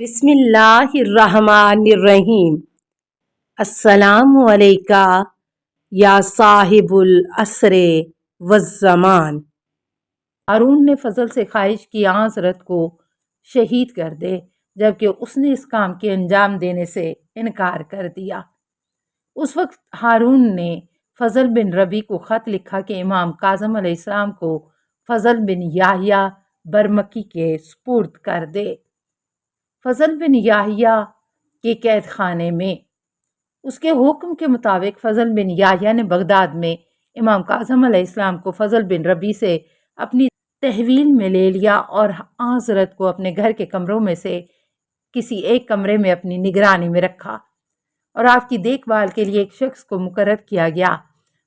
بسم اللہ الرحمن الرحیم۔ السلام علیکہ یا صاحب العصر والزمان۔ ہارون نے فضل سے خواہش کی حضرت کو شہید کر دے، جبکہ اس نے اس کام کے انجام دینے سے انکار کر دیا۔ اس وقت ہارون نے فضل بن ربی کو خط لکھا کہ امام کاظم علیہ السلام کو فضل بن یحییٰ برمکی کے سپرد کر دے۔ فضل بن یحییٰ کے قید خانے میں اس کے حکم کے مطابق فضل بن یحییٰ نے بغداد میں امام کاظم علیہ السلام کو فضل بن ربی سے اپنی تحویل میں لے لیا اور حضرت کو اپنے گھر کے کمروں میں سے کسی ایک کمرے میں اپنی نگرانی میں رکھا اور آپ کی دیکھ بھال کے لیے ایک شخص کو مقرر کیا گیا۔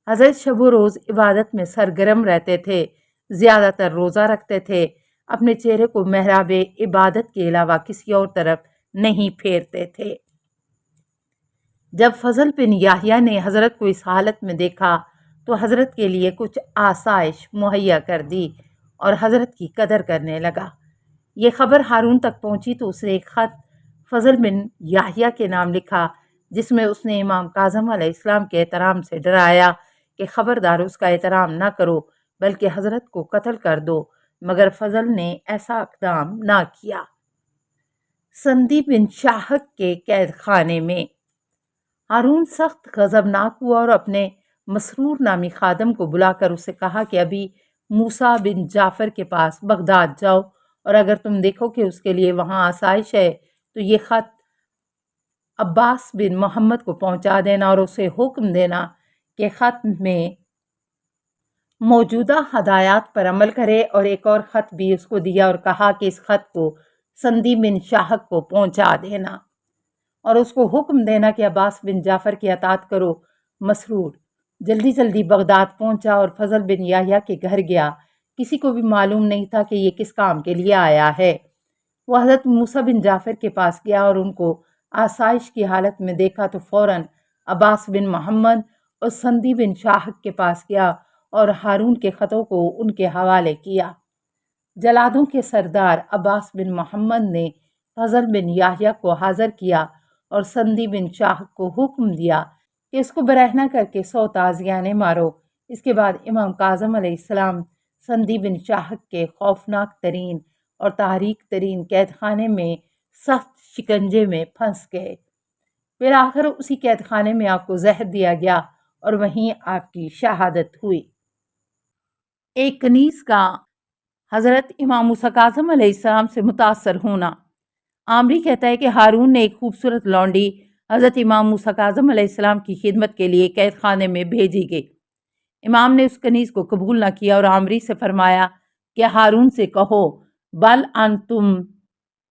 حضرت شب و روز عبادت میں سرگرم رہتے تھے، زیادہ تر روزہ رکھتے تھے، اپنے چہرے کو محراب عبادت کے علاوہ کسی اور طرف نہیں پھیرتے تھے۔ جب فضل بن یحییٰ نے حضرت کو اس حالت میں دیکھا تو حضرت کے لیے کچھ آسائش مہیا کر دی اور حضرت کی قدر کرنے لگا۔ یہ خبر ہارون تک پہنچی تو اس نے ایک خط فضل بن یحییٰ کے نام لکھا، جس میں اس نے امام کاظم علیہ السلام کے احترام سے ڈرایا کہ خبردار اس کا احترام نہ کرو بلکہ حضرت کو قتل کر دو، مگر فضل نے ایسا اقدام نہ کیا۔ سندی بن شاہک کے قید خانے میں ہارون سخت غضبناک ہوا اور اپنے مسرور نامی خادم کو بلا کر اسے کہا کہ ابھی موسیٰ بن جعفر کے پاس بغداد جاؤ اور اگر تم دیکھو کہ اس کے لیے وہاں آسائش ہے تو یہ خط عباس بن محمد کو پہنچا دینا اور اسے حکم دینا کہ خط میں موجودہ ہدایات پر عمل کرے، اور ایک اور خط بھی اس کو دیا اور کہا کہ اس خط کو سندی بن شاہک کو پہنچا دینا اور اس کو حکم دینا کہ عباس بن جعفر کی اطاعت کرو۔ مسرور جلدی جلدی بغداد پہنچا اور فضل بن یحییٰ کے گھر گیا۔ کسی کو بھی معلوم نہیں تھا کہ یہ کس کام کے لیے آیا ہے۔ وہ حضرت موسیٰ بن جعفر کے پاس گیا اور ان کو آسائش کی حالت میں دیکھا تو فوراً عباس بن محمد اور سندی بن شاہک کے پاس گیا اور ہارون کے خطوں کو ان کے حوالے کیا۔ جلادوں کے سردار عباس بن محمد نے فضل بن یحییٰ کو حاضر کیا اور سندی بن شاہک کو حکم دیا کہ اس کو برہنہ کر کے 100 تازیانے مارو۔ اس کے بعد امام کاظم علیہ السلام سندی بن شاہک کے خوفناک ترین اور تاریک ترین قید خانے میں سخت شکنجے میں پھنس گئے۔ پھر آخر اسی قید خانے میں آپ کو زہر دیا گیا اور وہیں آپ کی شہادت ہوئی۔ ایک کنیز کا حضرت امام موسیٰ کاظم علیہ السلام سے متاثر ہونا۔ عامری کہتا ہے کہ ہارون نے ایک خوبصورت لونڈی حضرت امام موسیٰ کاظم علیہ السلام کی خدمت کے لیے قید خانے میں بھیجی گئی۔ امام نے اس کنیز کو قبول نہ کیا اور عامری سے فرمایا کہ ہارون سے کہو بل انتم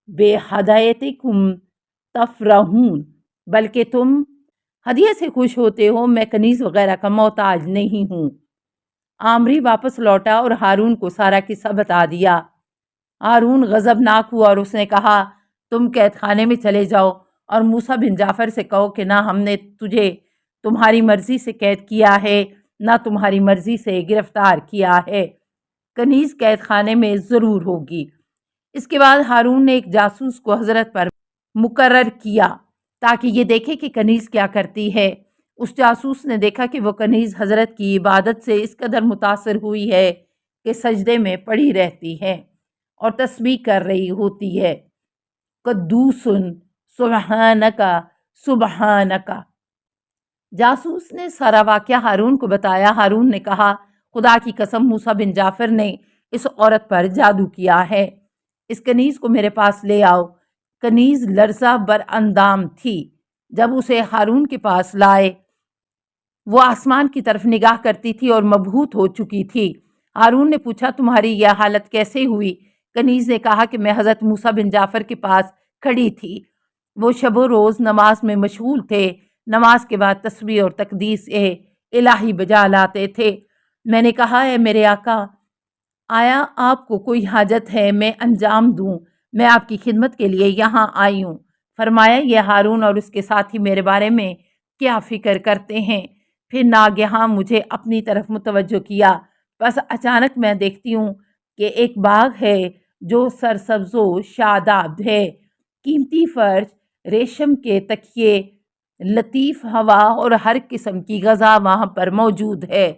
بے ہدایتکم تفرحون، بلکہ تم ہدیے سے خوش ہوتے ہو، میں کنیز وغیرہ کا محتاج نہیں ہوں۔ عامری واپس لوٹا اور ہارون کو سارا قصہ بتا دیا۔ ہارون غضبناک ہوا اور اس نے کہا تم قید خانے میں چلے جاؤ اور موسیٰ بن جعفر سے کہو کہ نہ ہم نے تجھے تمہاری مرضی سے قید کیا ہے نہ تمہاری مرضی سے گرفتار کیا ہے، کنیز قید خانے میں ضرور ہوگی۔ اس کے بعد ہارون نے ایک جاسوس کو حضرت پر مقرر کیا تاکہ یہ دیکھے کہ کنیز کیا کرتی ہے۔ اس جاسوس نے دیکھا کہ وہ کنیز حضرت کی عبادت سے اس قدر متاثر ہوئی ہے کہ سجدے میں پڑی رہتی ہے اور تسبیح کر رہی ہوتی ہے، قدوس سبحانکا سبحانکا۔ جاسوس نے سارا واقعہ ہارون کو بتایا۔ ہارون نے کہا خدا کی قسم موسیٰ بن جعفر نے اس عورت پر جادو کیا ہے، اس کنیز کو میرے پاس لے آؤ۔ کنیز لرزہ بر اندام تھی۔ جب اسے ہارون کے پاس لائے وہ آسمان کی طرف نگاہ کرتی تھی اور مبہوت ہو چکی تھی۔ ہارون نے پوچھا تمہاری یہ حالت کیسے ہوئی؟ کنیز نے کہا کہ میں حضرت موسیٰ بن جعفر کے پاس کھڑی تھی، وہ شب و روز نماز میں مشغول تھے، نماز کے بعد تسبیح اور تقدیس الہی بجا لاتے تھے۔ میں نے کہا اے میرے آقا، آیا آپ کو کوئی حاجت ہے میں انجام دوں؟ میں آپ کی خدمت کے لیے یہاں آئی ہوں۔ فرمایا یہ ہارون اور اس کے ساتھی میرے بارے میں کیا فکر کرتے ہیں؟ پھر ناگہاں مجھے اپنی طرف متوجہ کیا، بس اچانک میں دیکھتی ہوں کہ ایک باغ ہے جو سرسبز و شاداب ہے، قیمتی فرش، ریشم کے تکیے، لطیف ہوا اور ہر قسم کی غذا وہاں پر موجود ہے۔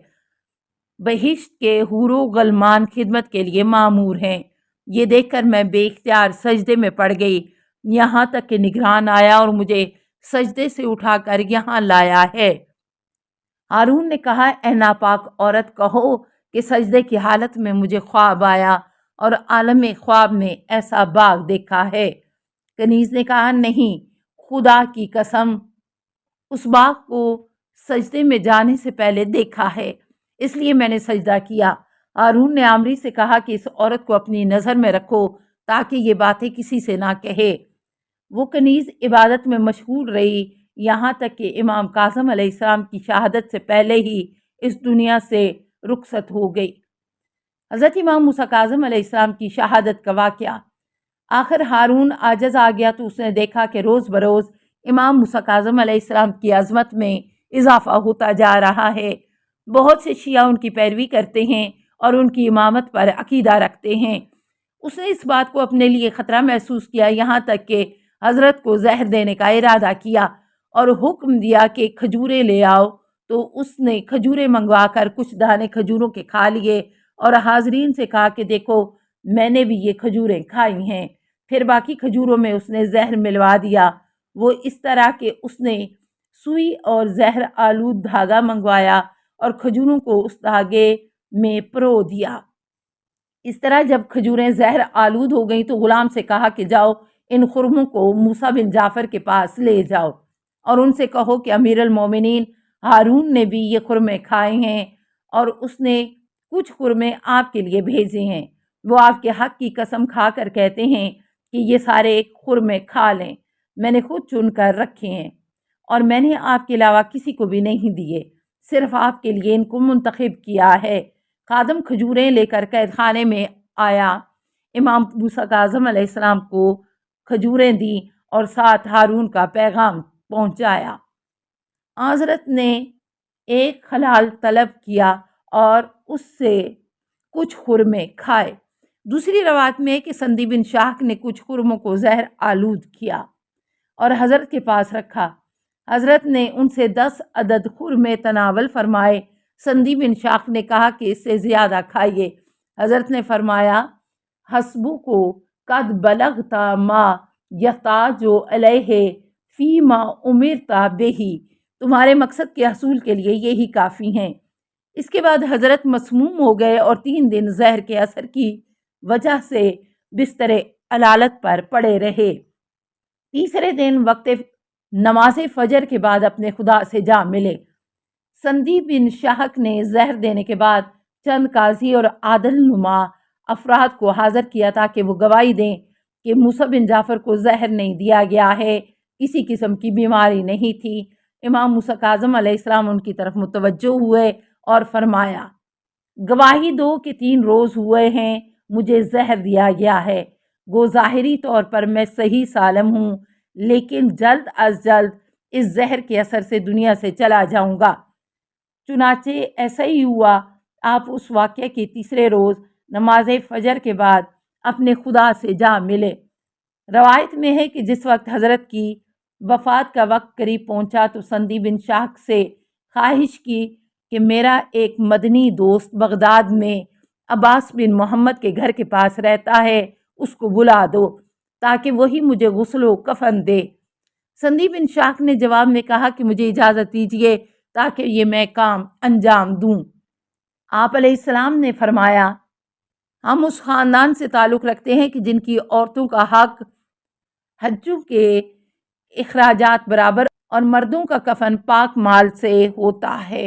بہشت کے حور و غلمان خدمت کے لیے مامور ہیں۔ یہ دیکھ کر میں بے اختیار سجدے میں پڑ گئی، یہاں تک کہ نگران آیا اور مجھے سجدے سے اٹھا کر یہاں لایا ہے۔ ہارون نے کہا، اے ناپاک عورت، کہو کہ سجدے کی حالت میں مجھے خواب آیا اور عالم خواب میں ایسا باغ دیکھا ہے۔ کنیز نے کہا، نہیں، خدا کی قسم، اس باغ کو سجدے میں جانے سے پہلے دیکھا ہے، اس لیے میں نے سجدہ کیا۔ ہارون نے عامری سے کہا کہ اس عورت کو اپنی نظر میں رکھو تاکہ یہ باتیں کسی سے نہ کہے۔ وہ کنیز عبادت میں مشغول رہی یہاں تک کہ امام کاظم علیہ السلام کی شہادت سے پہلے ہی اس دنیا سے رخصت ہو گئی۔ حضرت امام موسیٰ کاظم علیہ السلام کی شہادت کا واقعہ۔ آخر ہارون عاجز آ گیا تو اس نے دیکھا کہ روز بروز امام موسیٰ کاظم علیہ السلام کی عظمت میں اضافہ ہوتا جا رہا ہے۔ بہت سے شیعہ ان کی پیروی کرتے ہیں اور ان کی امامت پر عقیدہ رکھتے ہیں۔ اس نے اس بات کو اپنے لیے خطرہ محسوس کیا، یہاں تک کہ حضرت کو زہر دینے کا ارادہ کیا اور حکم دیا کہ کھجوریں لے آؤ، تو اس نے کھجوریں منگوا کر کچھ دانے کھجوروں کے کھا لیے اور حاضرین سے کہا کہ دیکھو، میں نے بھی یہ کھجوریں کھائی ہیں۔ پھر باقی کھجوروں میں اس نے زہر ملوا دیا۔ وہ اس طرح کہ اس نے سوئی اور زہر آلود دھاگا منگوایا اور کھجوروں کو اس دھاگے میں پرو دیا۔ اس طرح جب کھجوریں زہر آلود ہو گئیں تو غلام سے کہا کہ جاؤ ان خرموں کو موسیٰ بن جعفر کے پاس لے جاؤ اور ان سے کہو کہ امیر المومنین ہارون نے بھی یہ خرمے کھائے ہیں اور اس نے کچھ خرمے آپ کے لیے بھیجے ہیں۔ وہ آپ کے حق کی قسم کھا کر کہتے ہیں کہ یہ سارے خرمے کھا لیں، میں نے خود چن کر رکھے ہیں اور میں نے آپ کے علاوہ کسی کو بھی نہیں دیے، صرف آپ کے لیے ان کو منتخب کیا ہے۔ خادم کھجوریں لے کر قید خانے میں آیا، امام موسیٰ کاظم علیہ السلام کو کھجوریں دیں اور ساتھ ہارون کا پیغام پہنچایا۔ حضرت نے ایک خلال طلب کیا اور اس سے کچھ خرمے کھائے۔ دوسری روایت میں ہے کہ سندی بن شاہک نے کچھ خرموں کو زہر آلود کیا اور حضرت کے پاس رکھا۔ حضرت نے ان سے 10 عدد خرمے تناول فرمائے۔ سندی بن شاہک نے کہا کہ اس سے زیادہ کھائیے۔ حضرت نے فرمایا، حسبو کو قد بلغتا ما یحتاج علیہ فی ما امرتا بہی، تمہارے مقصد کے حصول کے لیے یہی کافی ہیں۔ اس کے بعد حضرت مسموم ہو گئے اور 3 دن زہر کے اثر کی وجہ سے بستر علالت پر پڑے رہے۔ تیسرے دن وقت نماز فجر کے بعد اپنے خدا سے جا ملے۔ سندی بن شاہک نے زہر دینے کے بعد چند قاضی اور عادل نما افراد کو حاضر کیا تاکہ وہ گواہی دیں کہ موسیٰ بن جعفر کو زہر نہیں دیا گیا ہے، کسی قسم کی بیماری نہیں تھی۔ امام موسیٰ کاظم علیہ السلام ان کی طرف متوجہ ہوئے اور فرمایا، گواہی دو کہ 3 روز ہوئے ہیں مجھے زہر دیا گیا ہے، گو ظاہری طور پر میں صحیح سالم ہوں، لیکن جلد از جلد اس زہر کے اثر سے دنیا سے چلا جاؤں گا۔ چنانچہ ایسا ہی ہوا۔ آپ اس واقعے کے تیسرے روز نماز فجر کے بعد اپنے خدا سے جا ملے۔ روایت میں ہے کہ جس وقت حضرت کی وفات کا وقت قریب پہنچا تو سندی بن شاہک سے خواہش کی کہ میرا ایک مدنی دوست بغداد میں عباس بن محمد کے گھر کے پاس رہتا ہے، اس کو بلا دو تاکہ وہی مجھے غسل و کفن دے۔ سندی بن شاہک نے جواب میں کہا کہ مجھے اجازت دیجیے تاکہ یہ میں کام انجام دوں۔ آپ علیہ السلام نے فرمایا، ہم اس خاندان سے تعلق رکھتے ہیں کہ جن کی عورتوں کا حق حجوں کے اخراجات برابر اور مردوں کا کفن پاک مال سے ہوتا ہے،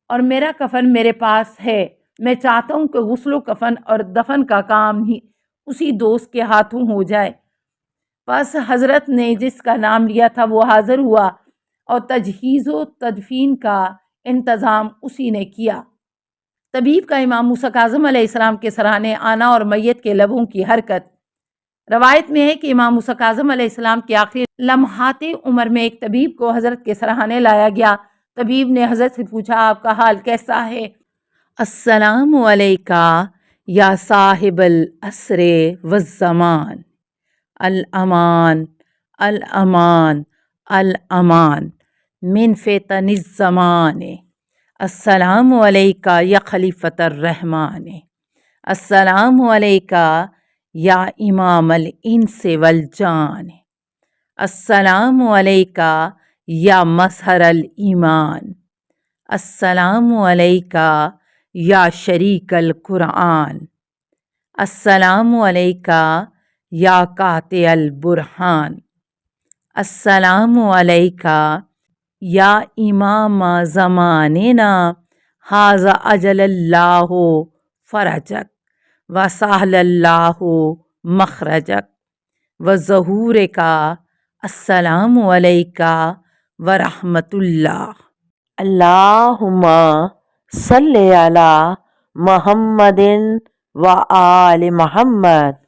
اور میرا کفن میرے پاس ہے۔ میں چاہتا ہوں کہ غسل و کفن اور دفن کا کام ہی اسی دوست کے ہاتھوں ہو جائے۔ پس حضرت نے جس کا نام لیا تھا وہ حاضر ہوا اور تجہیز و تدفین کا انتظام اسی نے کیا۔ طبیب کا امام موسیٰ کاظم علیہ السلام کے سرانے آنا اور میت کے لبوں کی حرکت۔ روایت میں ہے کہ امام موسیٰ کاظم علیہ السلام کے آخری لمحات عمر میں ایک طبیب کو حضرت کے سرانے لایا گیا۔ طبیب نے حضرت سے پوچھا، آپ کا حال کیسا ہے؟ السلام علیکہ یا صاحب العصر والزمان، الأمان الأمان الأمان من فتن الزمان السلام علیکہ یا خلیفۃ الرحمن السلام علیکہ یا امام الانس والجان السلام علیکہ یا مظہر الایمان السلام علیکہ یا شریک القرآن السلام علیکہ یا قاطع البرہان السلام علیکہ یا امام زماننا ھذا اجل اللہ فرجک وسہل اللہ مخرجک وظہور کا السلام علیکہ ورحمۃ اللہ اللہم صلی علی محمد و آل محمد